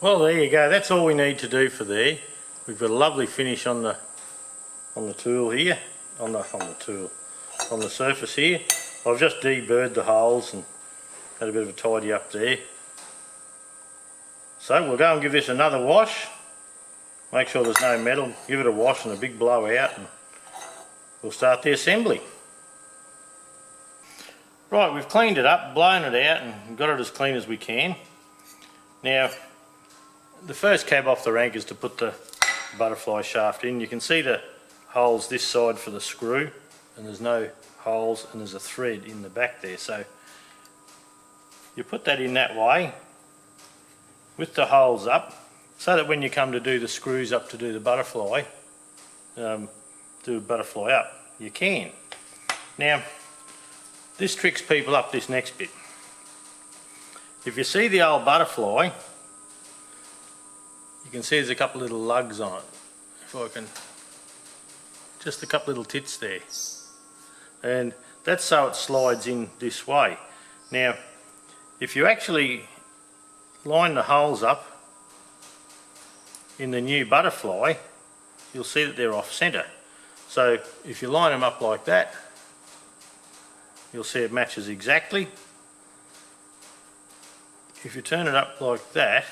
Well, there you go, that's all we need to do for there. We've got a lovely finish on the tool here, on the surface here. I've just deburred the holes and had a bit of a tidy up there. So we'll go and give this another wash, make sure there's no metal, give it a wash and a big blow out, and we'll start the assembly. Right, we've cleaned it up, blown it out and got it as clean as we can. Now, the first cab off the rank is to put the butterfly shaft in. You can see the holes this side for the screw, and there's no holes, and there's a thread in the back there. So you put that in that way with the holes up, so that when you come to do the screws up to do the butterfly, up, you can. Now, this tricks people up, this next bit. If you see the old butterfly, you can see there's a couple little lugs on it. If I can, just a couple little tits there. And that's so it slides in this way. Now, if you actually line the holes up in the new butterfly, you'll see that they're off centre. So if you line them up like that, you'll see it matches exactly. If you turn it up like that,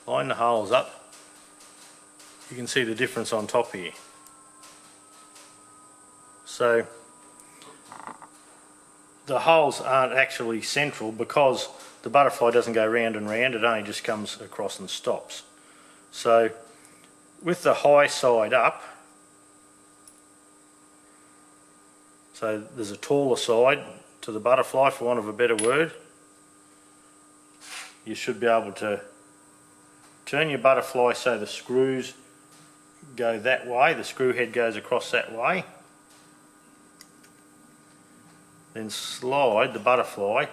line the holes up, you can see the difference on top here. So the holes aren't actually central because the butterfly doesn't go round and round, it only just comes across and stops. So with the high side up, so there's a taller side to the butterfly, for want of a better word, you should be able to turn your butterfly so the screws go that way, the screw head goes across that way, then slide the butterfly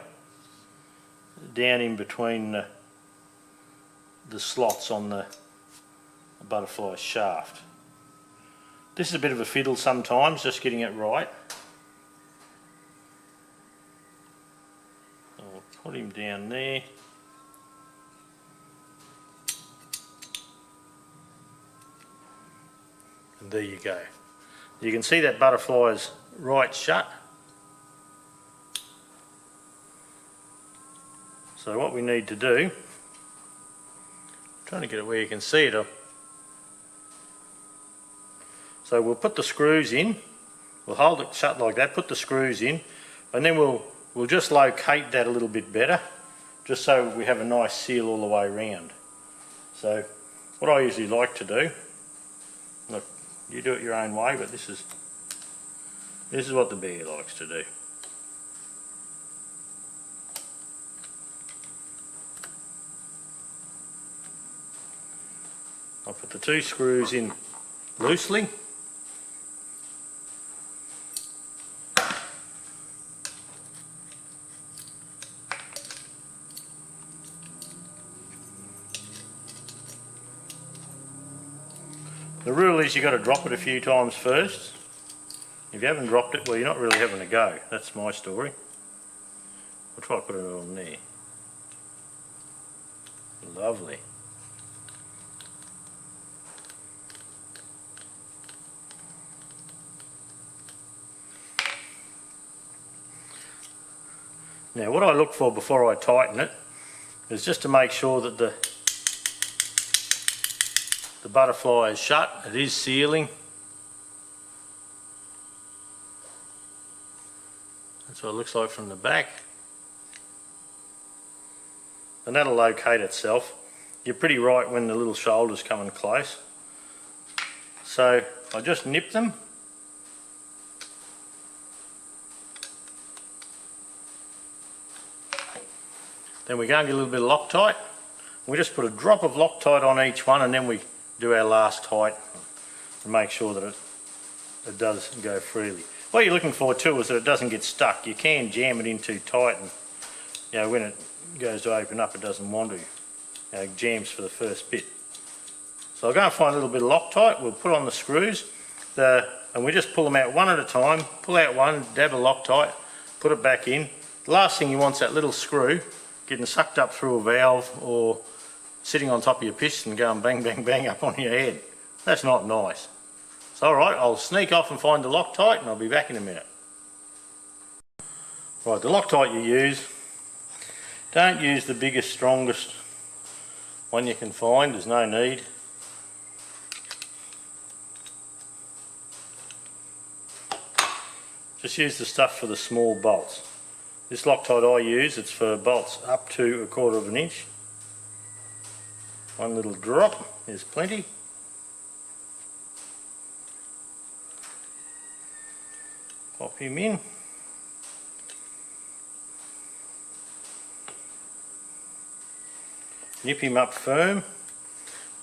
down in between the slots on the butterfly shaft. This is a bit of a fiddle sometimes, just getting it right. I'll put him down there. And there you go. You can see that butterfly is right shut. So what we need to do, I'm trying to get it where you can see it. So we'll put the screws in, we'll hold it shut like that, put the screws in, and then we'll just locate that a little bit better, just so we have a nice seal all the way around. So what I usually like to do, look, you do it your own way, but this is what the bear likes to do. I'll put the two screws in loosely. The rule is you've got to drop it a few times first. If you haven't dropped it, well, you're not really having a go. That's my story. I'll try to put it on there. Lovely. Now what I look for before I tighten it is just to make sure that the butterfly is shut, it is sealing. That's what it looks like from the back. And that'll locate itself. You're pretty right when the little shoulders come in close. So I just nip them. Then we go and get a little bit of Loctite. We just put a drop of Loctite on each one, and then we do our last tight and make sure that it does go freely. What you're looking for too is that it doesn't get stuck. You can jam it in too tight, and you know, when it goes to open up, it doesn't want to. It jams for the first bit. So I'll go and find a little bit of Loctite. We'll put on the screws, and we just pull them out one at a time. Pull out one, dab of Loctite, put it back in. The last thing you want is that little screw getting sucked up through a valve or sitting on top of your piston going bang, bang, bang up on your head. That's not nice. So alright, I'll sneak off and find the Loctite and I'll be back in a minute. Right, the Loctite you use, don't use the biggest, strongest one you can find, there's no need. Just use the stuff for the small bolts. This Loctite I use, it's for bolts up to 1/4 of an inch. One little drop is plenty. Pop him in. Nip him up firm.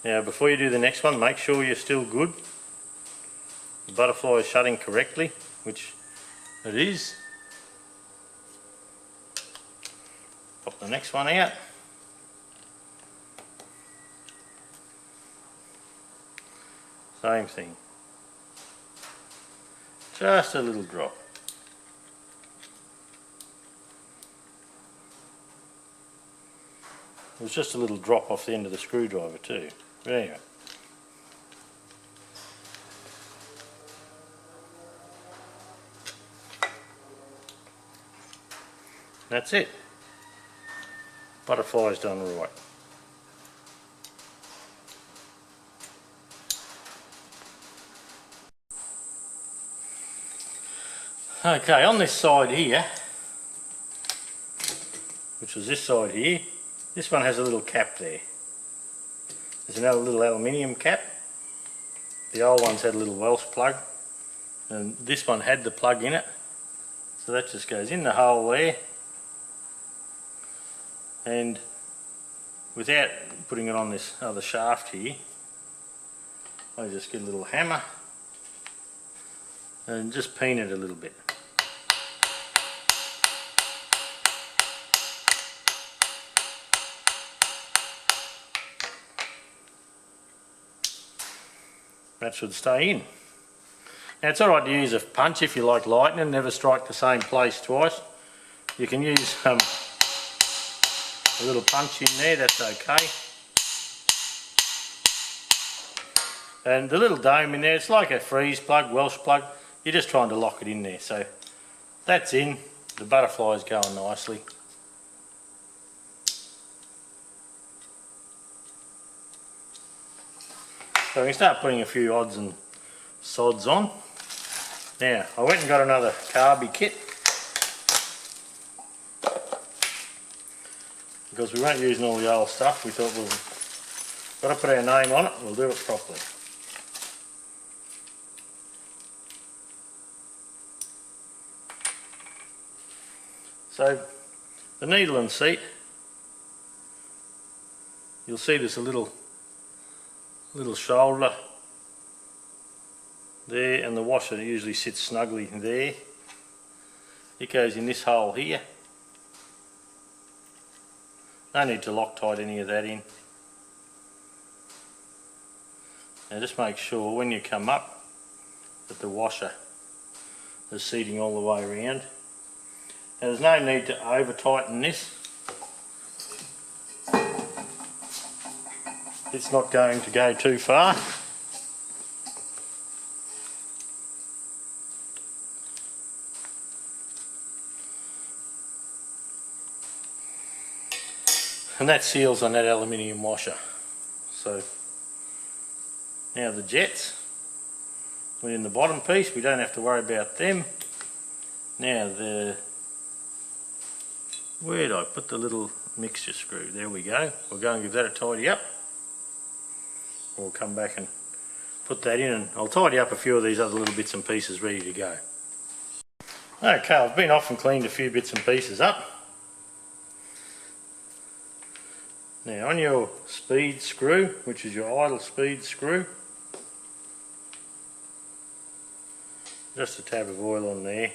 Now before you do the next one, make sure you're still good. The butterfly is shutting correctly, which it is. Pop the next one out. Same thing. Just a little drop. It was just a little drop off the end of the screwdriver too. But anyway. That's it. Butterfly's done right. Okay, on this side here, which was this side here, this one has a little cap there. There's another little aluminium cap. The old ones had a little Welsh plug, and this one had the plug in it. So that just goes in the hole there, and without putting it on this other shaft here, I just get a little hammer and just peen it a little bit. That should stay in. Now it's alright to use a punch if you like lightning, never strike the same place twice. You can use a little punch in there, that's okay. And the little dome in there, it's like a freeze plug, Welsh plug. You're just trying to lock it in there. So that's in, the butterfly is going nicely. So we can start putting a few odds and sods on. Now, I went and got another carby kit because we weren't using all the old stuff. We thought we've got to put our name on it, we'll do it properly. So, the needle and seat, you'll see there's a little shoulder there, and the washer usually sits snugly there. It goes in this hole here. No need to Loctite any of that in. Now just make sure when you come up that the washer is seating all the way around. Now there's no need to over tighten this. It's not going to go too far. And that seals on that aluminium washer. So now the jets within the bottom piece, we don't have to worry about them. Now where did I put the little mixture screw? There we go. We'll go and give that a tidy up. We'll come back and put that in, and I'll tidy up a few of these other little bits and pieces ready to go. Okay, I've been off and cleaned a few bits and pieces up. Now on your speed screw, which is your idle speed screw, just a tab of oil on there.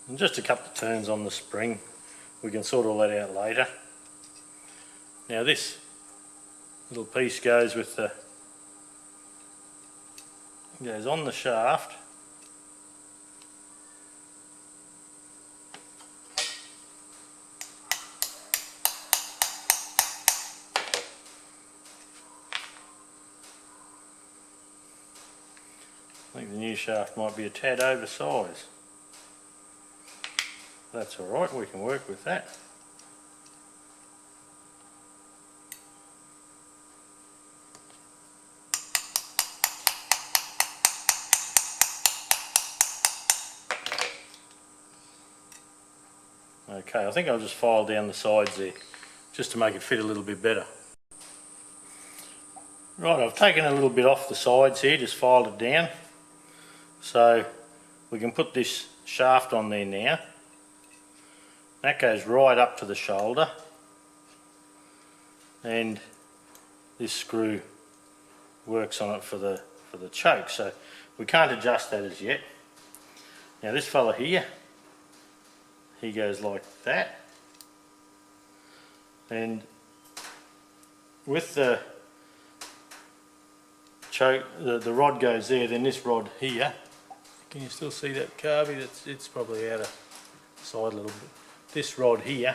And just a couple of turns on the spring. We can sort all that out later. Now this little piece goes with the goes on the shaft. I think the new shaft might be a tad oversized. That's alright, we can work with that. Okay, I think I'll just file down the sides there, just to make it fit a little bit better. Right, I've taken a little bit off the sides here, just filed it down. So we can put this shaft on there now. That goes right up to the shoulder. And this screw works on it for the choke, so we can't adjust that as yet. Now this fella here, he goes like that, and with the choke, the rod goes there, then this rod here, can you still see that carby? It's probably out of side a little bit. This rod here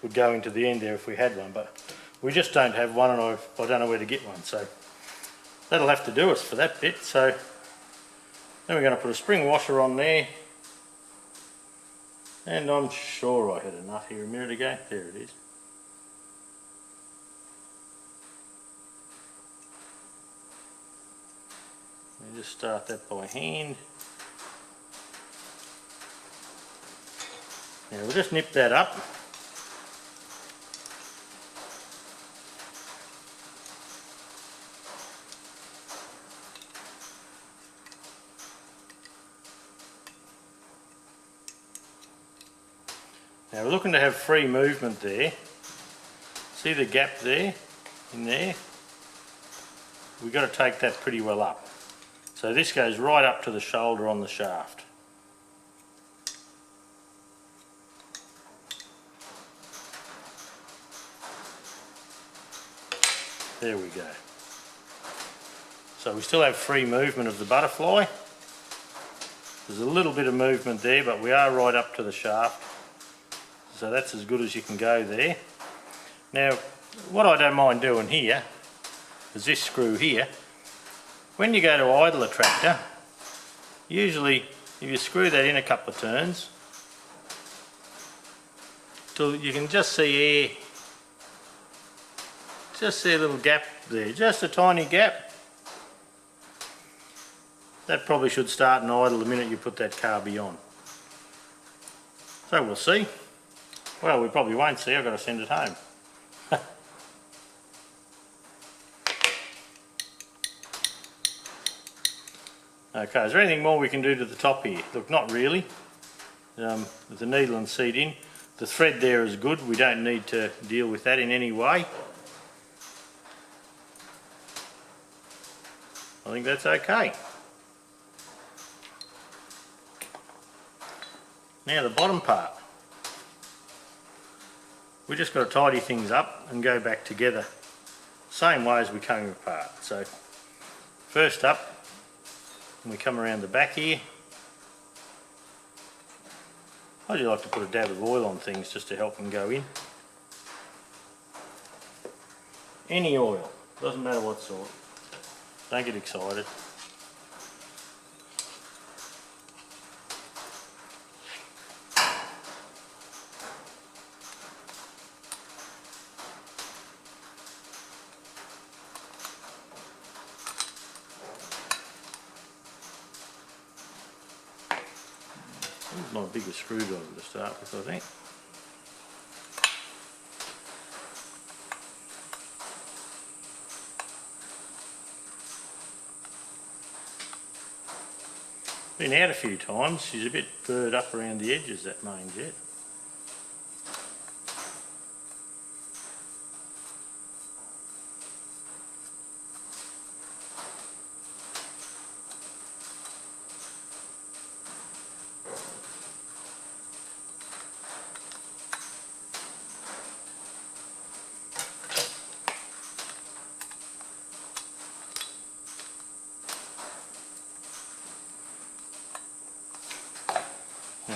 would go into the end there if we had one, but we just don't have one, and I don't know where to get one, so that'll have to do us for that bit. So then we're going to put a spring washer on there. And I'm sure I had a nut here a minute ago. There it is. Let me just start that by hand. Now we'll just nip that up. Now we're looking to have free movement there. See the gap there, in there? We've got to take that pretty well up. So this goes right up to the shoulder on the shaft. There we go. So we still have free movement of the butterfly. There's a little bit of movement there, but we are right up to the shaft. So that's as good as you can go there. Now, what I don't mind doing here is this screw here. When you go to idle a tractor, usually if you screw that in a couple of turns, till you can just see air, just see a little gap there, just a tiny gap. That probably should start and idle the minute you put that carby on. So we'll see. Well, we probably won't see, I've got to send it home. Okay, is there anything more we can do to the top here? Look, not really. With the needle and seat in. The thread there is good, we don't need to deal with that in any way. I think that's okay. Now the bottom part. We just got to tidy things up and go back together, same way as we came apart. So first up, we come around the back here. I do like to put a dab of oil on things just to help them go in. Any oil, doesn't matter what sort. Don't get excited. This is my biggest screwdriver to start with, I think. Been out a few times, she's a bit burred up around the edges, that main jet.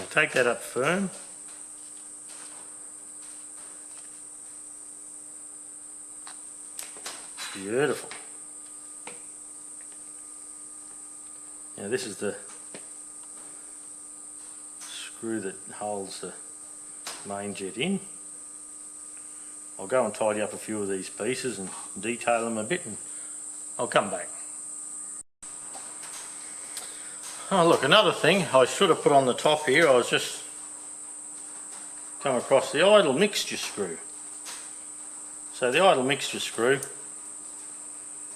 take that up firm. Beautiful. Now this is the screw that holds the main jet in. I'll go and tidy up a few of these pieces and detail them a bit, and I'll come back. Oh look, another thing I should have put on the top here, I was just come across the idle mixture screw. So the idle mixture screw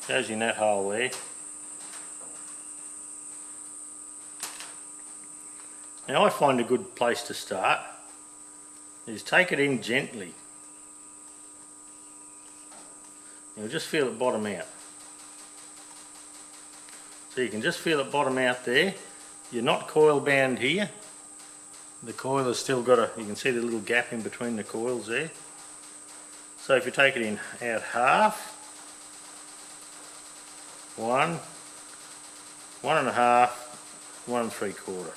goes in that hole there. Now I find a good place to start is take it in gently. You'll just feel it bottom out. So you can just feel it bottom out there. You're not coil bound here. The coil has still got you can see the little gap in between the coils there. So if you take it in out half, 1, 1.5, 1 3/4.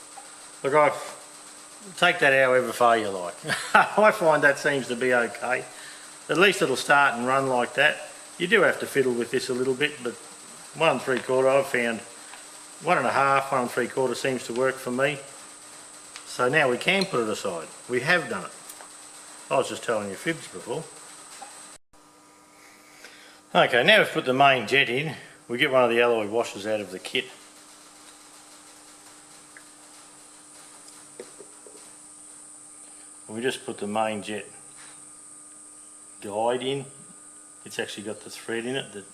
Look, I take that however far you like. I find that seems to be okay. At least it'll start and run like that. You do have to fiddle with this a little bit, but 1 3/4 I've found 1.5, 1 3/4 seems to work for me. So now we can put it aside. We have done it. I was just telling you fibs before. Okay, now we've put the main jet in. We get one of the alloy washers out of the kit. We just put the main jet guide in. It's actually got the thread in it that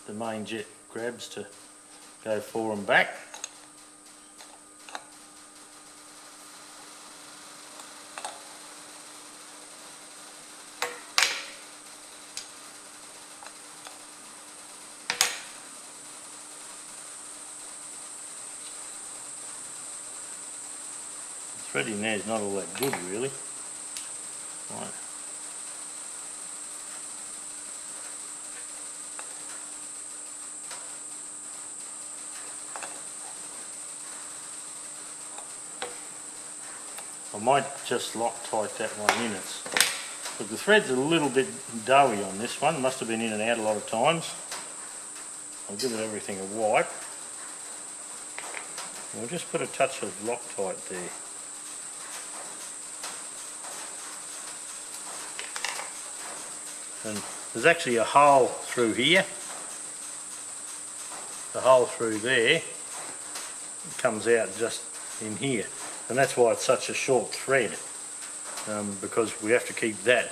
the main jet grabs to go forward and back. The thread in there is not all that good really. Right. I might just Loctite that one in. But the thread's a little bit doughy on this one. Must have been in and out a lot of times. I'll give it everything a wipe. We'll just put a touch of Loctite there. And there's actually a hole through here. The hole through there comes out just in here. And that's why it's such a short thread, because we have to keep that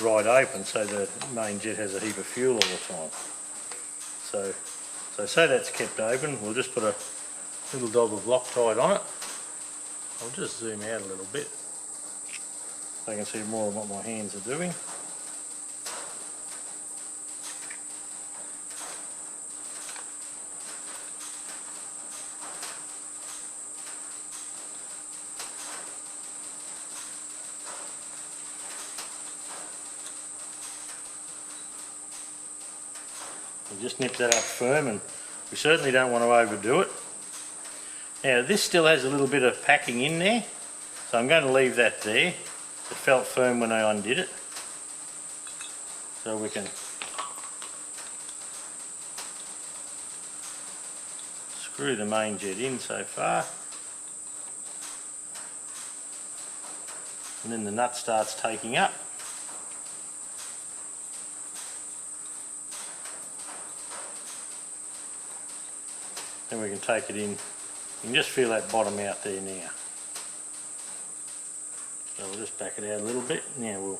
right open so the main jet has a heap of fuel all the time. So that's kept open. We'll just put a little dab of Loctite on it. I'll just zoom out a little bit so I can see more of what my hands are doing. Just nip that up firm, and we certainly don't want to overdo it. Now this still has a little bit of packing in there, so I'm going to leave that there. It felt firm when I undid it. So we can screw the main jet in so far. And then the nut starts taking up. Then we can take it in. You can just feel that bottom out there now. So we'll just back it out a little bit. Now we'll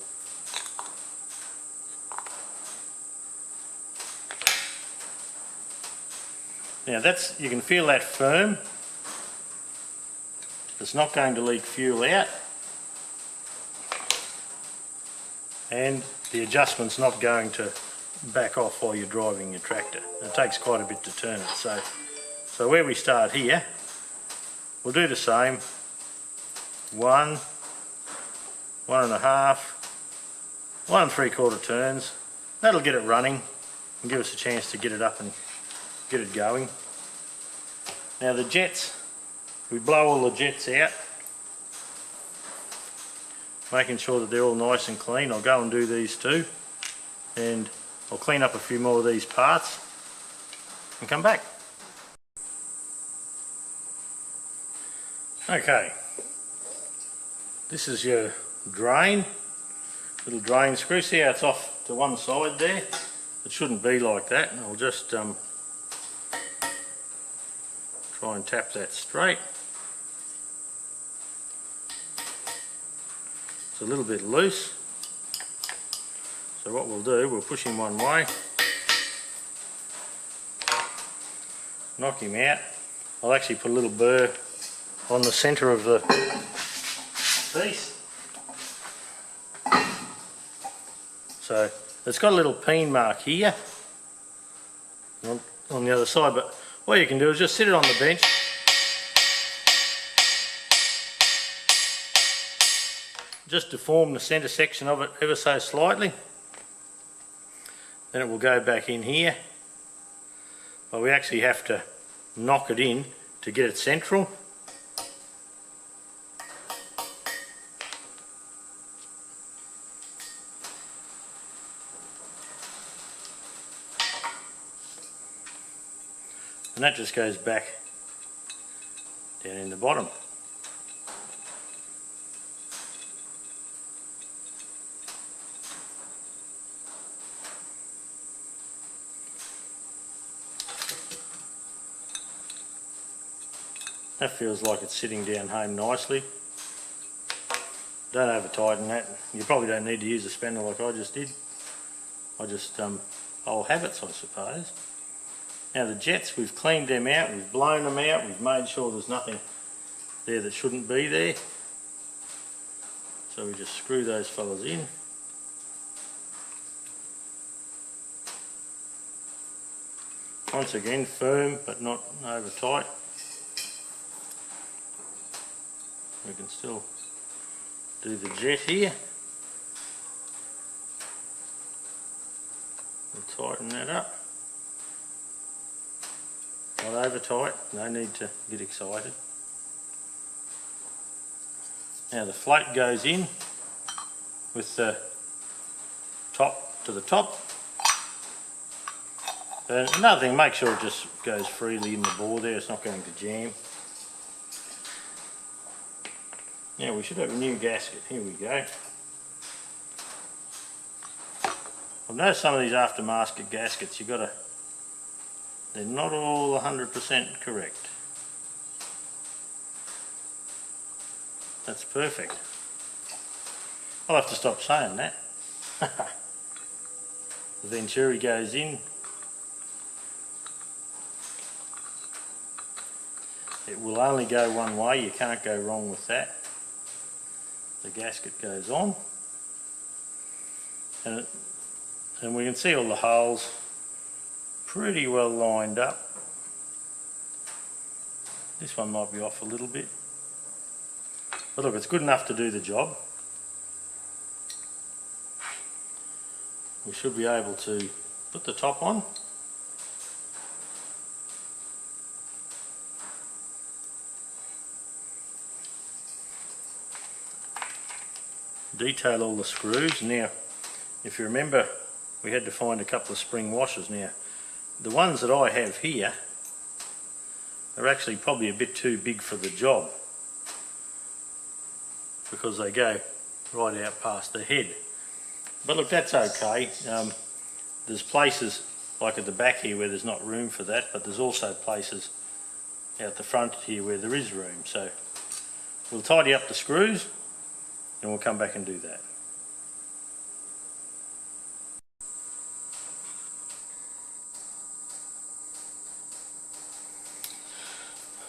you can feel that firm. It's not going to leak fuel out. And the adjustment's not going to back off while you're driving your tractor. It takes quite a bit to turn it. So where we start here, we'll do the same. 1, 1.5, 1 3/4 turns. That'll get it running and give us a chance to get it up and get it going. Now the jets, we blow all the jets out making sure that they're all nice and clean. I'll go and do these too, and I'll clean up a few more of these parts and come back. Okay, this is your drain, little drain screw. See how it's off to one side there? It shouldn't be like that. I'll just try and tap that straight. It's a little bit loose, so what we'll do, we'll push him one way, knock him out. I'll actually put a little burr on the centre of the piece. So it's got a little peen mark here on the other side, but what you can do is just sit it on the bench, just deform the centre section of it ever so slightly, then it will go back in here, but we actually have to knock it in to get it central. And that just goes back down in the bottom. That feels like it's sitting down home nicely. Don't over tighten that. You probably don't need to use a spindle like I just did. I just, old habits, I suppose. Now the jets, we've cleaned them out, we've blown them out, we've made sure there's nothing there that shouldn't be there. So we just screw those fellas in. Once again, firm but not over tight. We can still do the jet here. We'll tighten that up. Not over tight, no need to get excited. Now the float goes in with the top to the top. And another thing, make sure it just goes freely in the bore there, it's not going to jam. Now we should have a new gasket, here we go. I've noticed some of these aftermarket gaskets, they're not all 100% correct. That's perfect. I'll have to stop saying that. The Venturi goes in. It will only go one way, you can't go wrong with that. The gasket goes on. And we can see all the holes pretty well lined up. This one might be off a little bit, but look, it's good enough to do the job. We should be able to put the top on. Detail all the screws. Now, if you remember, we had to find a couple of spring washers. Now, the ones that I have here are actually probably a bit too big for the job because they go right out past the head. But look, that's okay. There's places like at the back here where there's not room for that, but there's also places out the front here where there is room. So we'll tidy up the screws and we'll come back and do that.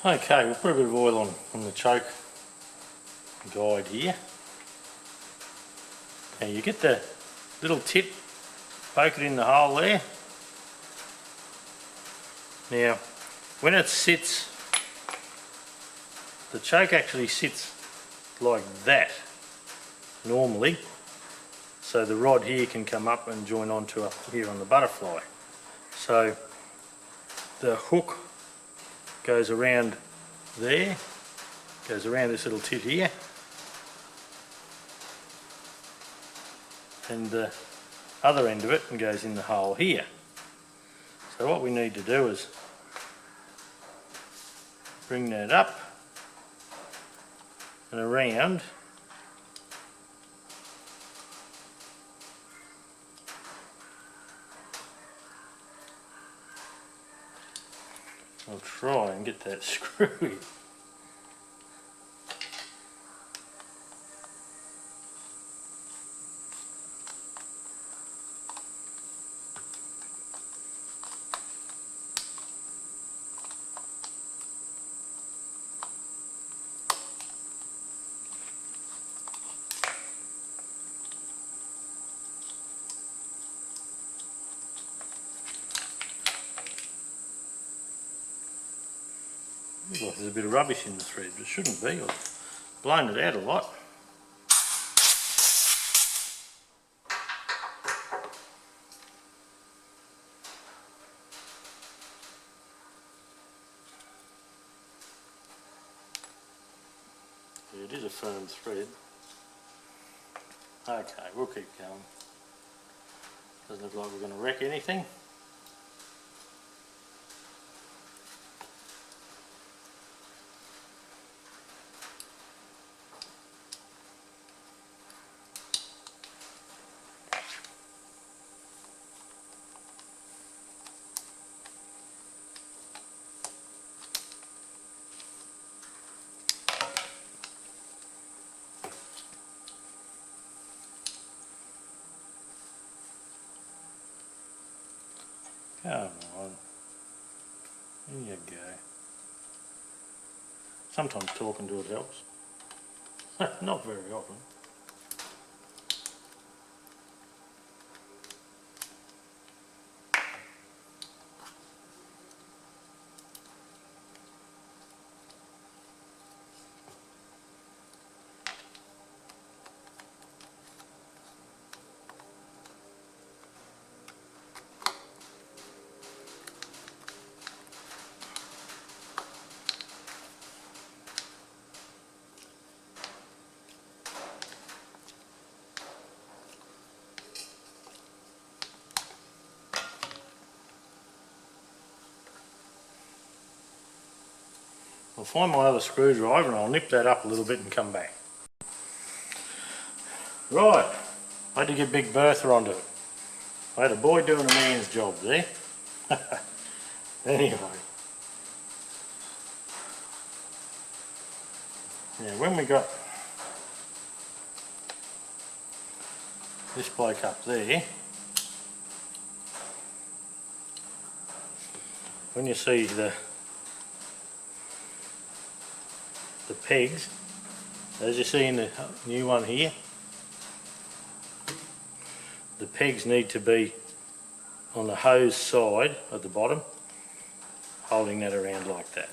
Okay, we'll put a bit of oil on the choke guide here. Now you get the little tip, poke it in the hole there. Now, when it sits, the choke actually sits like that normally, so the rod here can come up and join onto up here on the butterfly. So the hook goes around there, goes around this little tit here, and the other end of it goes in the hole here. So what we need to do is bring that up and around I'll try and get that screwy. Looks like there's a bit of rubbish in the thread, but it shouldn't be. I've blown it out a lot. Yeah, it is a firm thread. Okay, we'll keep going. Doesn't look like we're going to wreck anything. Come on, there you go. Sometimes talking to it helps. Not very often. I'll find my other screwdriver and I'll nip that up a little bit and come back. Right, I had to get Big Bertha onto it. I had a boy doing a man's job there. Anyway. Yeah, when we got this bloke up there, when you see the pegs, as you see in the new one here, the pegs need to be on the hose side at the bottom, holding that around like that.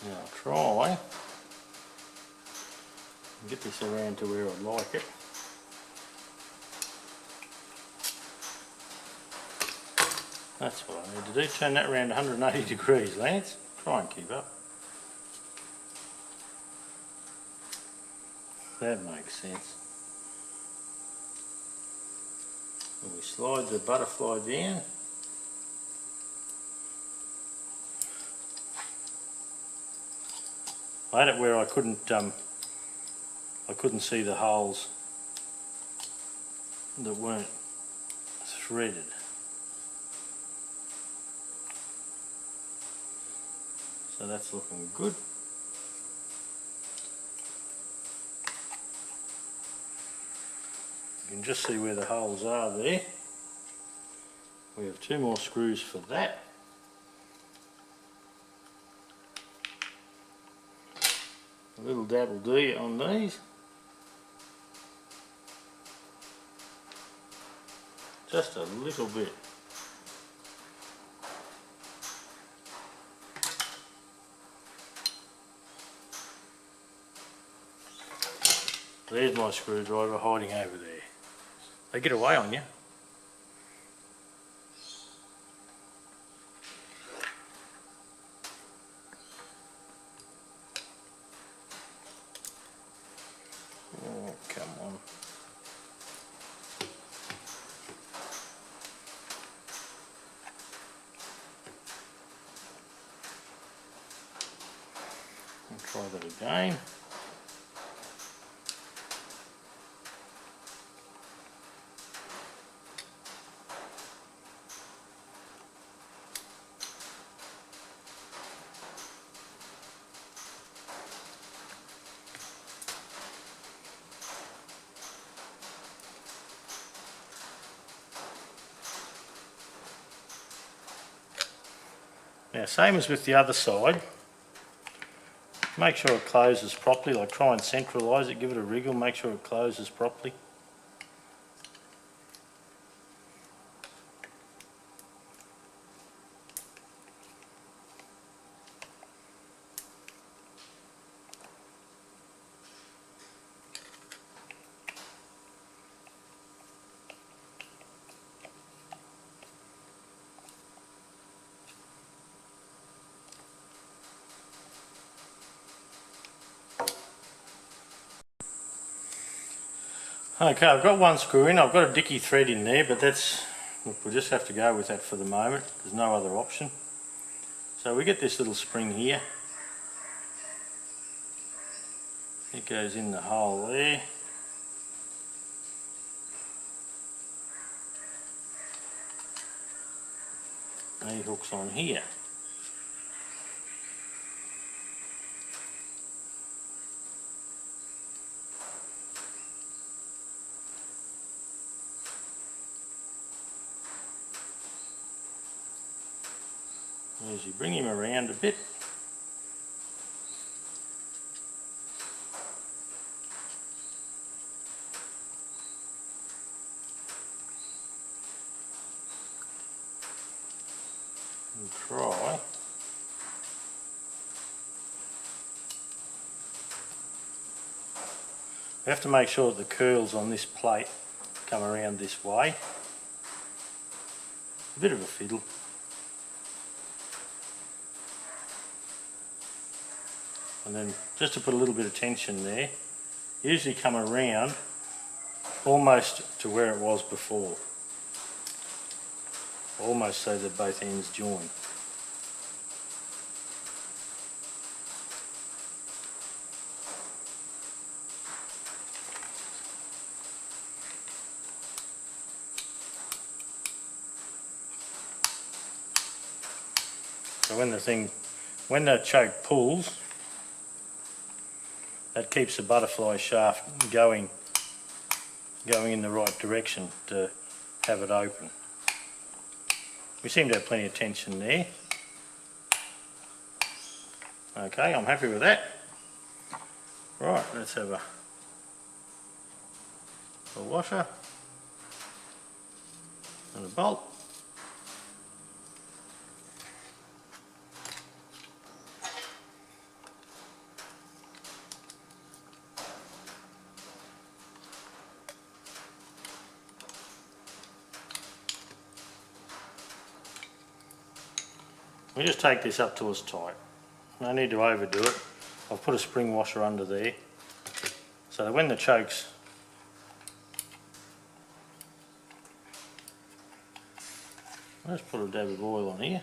Now I'll try and get this around to where I'd like it. That's what I need to do, turn that around 180 degrees, Lance. Try and keep up. That makes sense. And we slide the butterfly down. I had it where I couldn't see the holes that weren't threaded. So that's looking good. You can just see where the holes are there. We have 2 more screws for that. A little dabble D on these. Just a little bit. There's my screwdriver hiding over there. They get away on you. Try that again. Now, same as with the other side, make sure it closes properly, like try and centralise it, give it a wriggle, make sure it closes properly. Okay, I've got one screw in, I've got a dicky thread in there, but that's, look, we'll just have to go with that for the moment, there's no other option. So we get this little spring here, it goes in the hole there. And he hooks on here. As you bring him around a bit, and try we have to make sure that the curls on this plate come around this way. A bit of a fiddle. And then just to put a little bit of tension there, usually come around almost to where it was before. Almost so that both ends join. So when the choke pulls, that keeps the butterfly shaft going in the right direction to have it open. We seem to have plenty of tension there. Okay, I'm happy with that. Right, let's have a washer and a bolt. We just take this up to as tight. No need to overdo it. I've put a spring washer under there so that when the chokes let's put a dab of oil on here.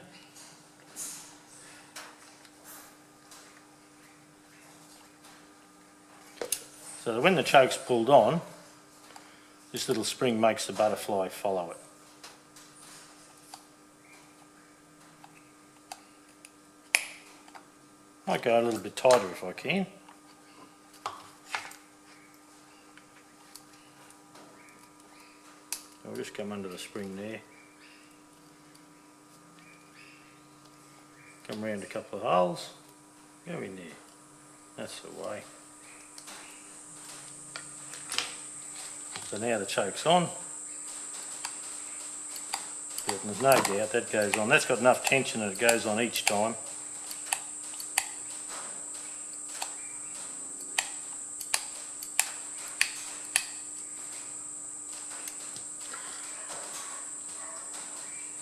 So that when the choke's pulled on, this little spring makes the butterfly follow it. Might go a little bit tighter if I can. I'll just come under the spring there. Come round a couple of holes. Go in there. That's the way. So now the choke's on. Yeah, there's no doubt that goes on. That's got enough tension that it goes on each time.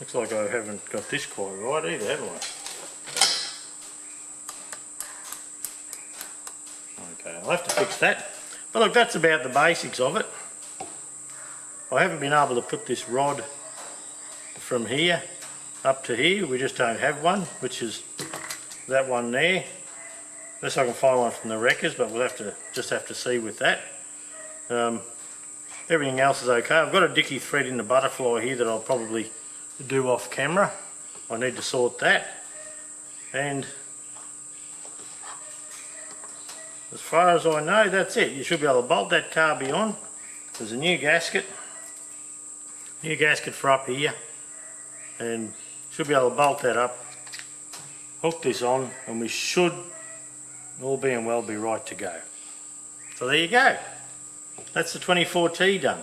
Looks like I haven't got this quite right either, have I? Okay, I'll have to fix that. But look, that's about the basics of it. I haven't been able to put this rod from here up to here. We just don't have one, which is that one there. unless I can find one from the wreckers, but we'll just have to see with that. Everything else is okay. I've got a dicky thread in the butterfly here that I'll probably do off camera. I need to sort that. And as far as I know, that's it. You should be able to bolt that carby on. There's a new gasket for up here, and should be able to bolt that up, hook this on, and we should, all being well, be right to go. So there you go. That's the 24T done.